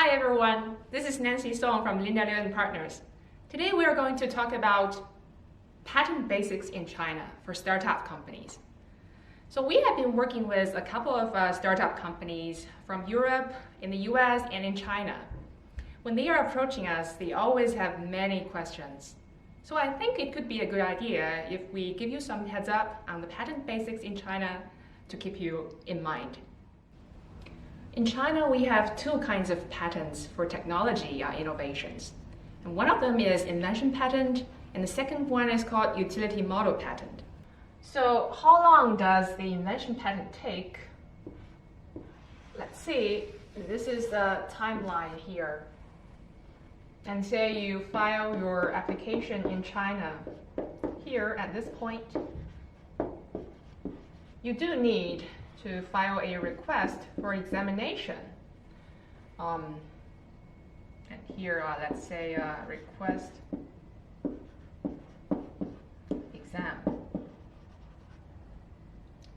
Hi everyone, this is Nancy Song from Linda Liu and Partners. Today we are going to talk about patent basics in China for startup companies. So we have been working with a couple of startup companies from Europe, in the US, and in China. When they are approaching us, they always have many questions. So I think it could be a good idea if we give you some heads up on the patent basics in China to keep you in mind. In China, we have two kinds of patents for technology innovations. And one of them is invention patent, and the second one is called utility model patent. So how long does the invention patent take? Let's see, this is the timeline here. And say you file your application in China. Here, at this point, you do need to file a request for examination. And here, let's say request exam.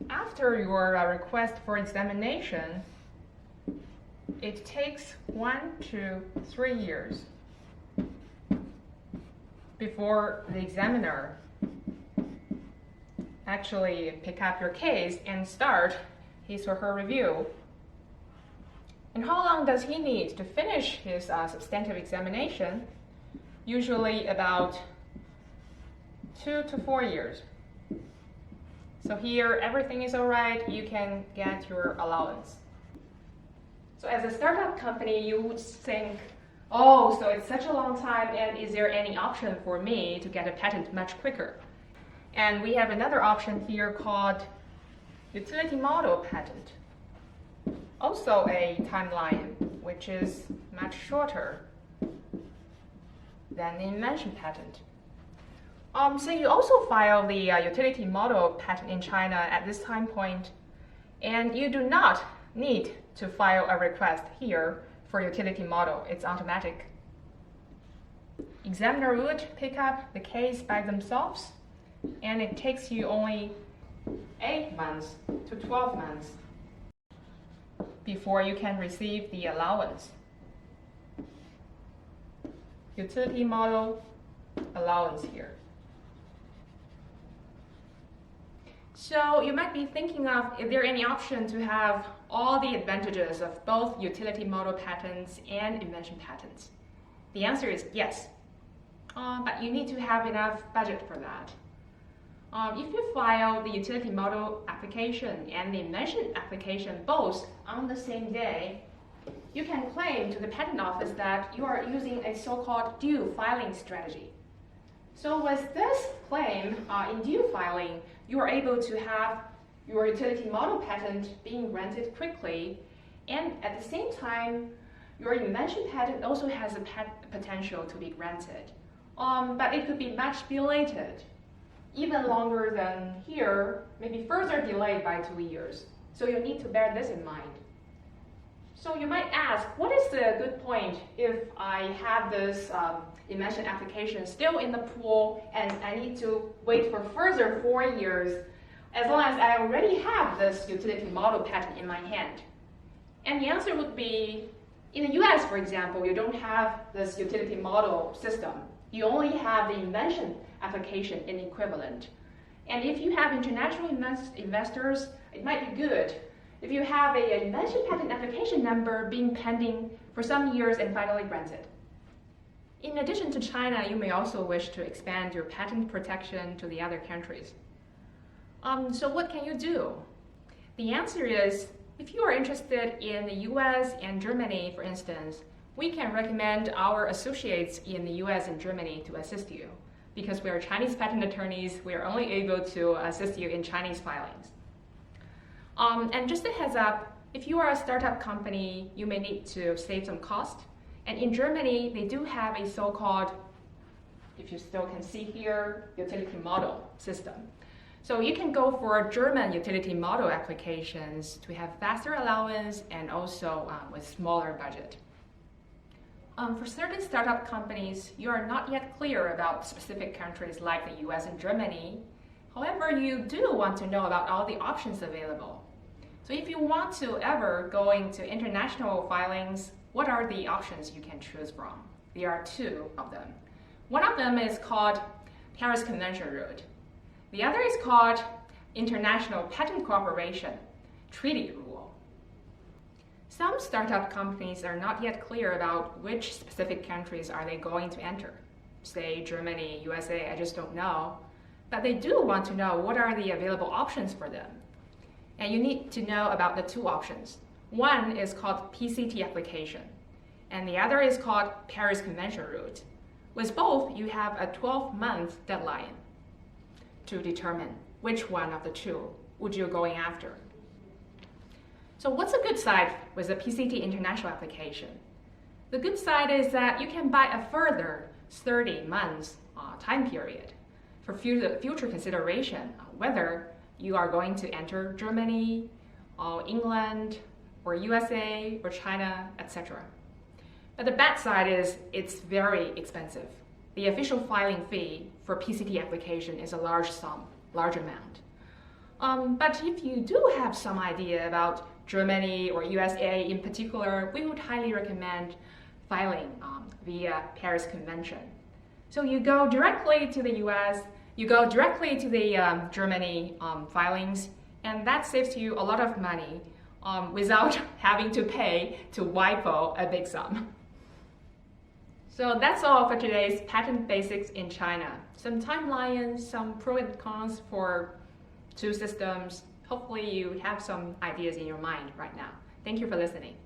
After your request for examination, it takes 1 to 3 years before the examiner actually pick up your case and start his or her review. And how long does he need to finish his substantive examination? Usually about 2 to 4 years. So here, everything is all right, you can get your allowance. So as a startup company, you would think, oh, so it's such a long time, and is there any option for me to get a patent much quicker? And we have another option here called utility model patent. Also a timeline which is much shorter than the invention patent. So you also file the utility model patent in China at this time point, and you do not need to file a request here for utility model. It's automatic. Examiner would pick up the case by themselves, and it takes you only 8 months to 12 months before you can receive the allowance. Utility model allowance here. So you might be thinking of, is there any option to have all the advantages of both utility model patents and invention patents? The answer is yes, but you need to have enough budget for that. If you file the utility model application and the invention application both on the same day, you can claim to the patent office that you are using a so-called dual filing strategy. So with this claim in dual filing, you are able to have your utility model patent being granted quickly, and at the same time, your invention patent also has a potential to be granted. But it could be much belated, even longer than here, maybe further delayed by 2 years. So you need to bear this in mind. So you might ask, what is the good point if I have this invention application still in the pool and I need to wait for further 4 years as long as I already have this utility model patent in my hand? And the answer would be, in the US, for example, you don't have this utility model system. You only have the invention application in equivalent. And if you have international investors, it might be good if you have an invention patent application number being pending for some years and finally granted. In addition to China, you may also wish to expand your patent protection to the other countries. So what can you do? The answer is, if you are interested in the US and Germany, for instance, we can recommend our associates in the US and Germany to assist you. Because we are Chinese patent attorneys, we are only able to assist you in Chinese filings. And just a heads up, if you are a startup company, you may need to save some cost. And in Germany, they do have a so-called, if you still can see here, utility model system. So you can go for German utility model applications to have faster allowance and also with smaller budget. For certain startup companies, you are not yet clear about specific countries like the US and Germany. However, you do want to know about all the options available. So if you want to ever go into international filings what are the options you can choose from? There are two of them. One of them is called Paris Convention route. The other is called International Patent Cooperation Treaty rule. Some startup companies are not yet clear about which specific countries are they going to enter. Say Germany, USA, I just don't know. But they do want to know what are the available options for them. And you need to know about the two options. One is called PCT application, and the other is called Paris Convention route. With both, you have a 12-month deadline to determine which one of the two would you going after. So what's a good side with the PCT international application? The good side is that you can buy a further 30 months time period for future consideration whether you are going to enter Germany, or England, or USA, or China, etc. But the bad side is it's very expensive. The official filing fee for PCT application is a large amount. But if you do have some idea about Germany or USA in particular, we would highly recommend filing via Paris Convention. So you go directly to the US, you go directly to the Germany filings, and that saves you a lot of money without having to pay to WIPO a big sum. So that's all for today's Patent Basics in China. Some timelines, some pros and cons for two systems. Hopefully you have some ideas in your mind right now. Thank you for listening.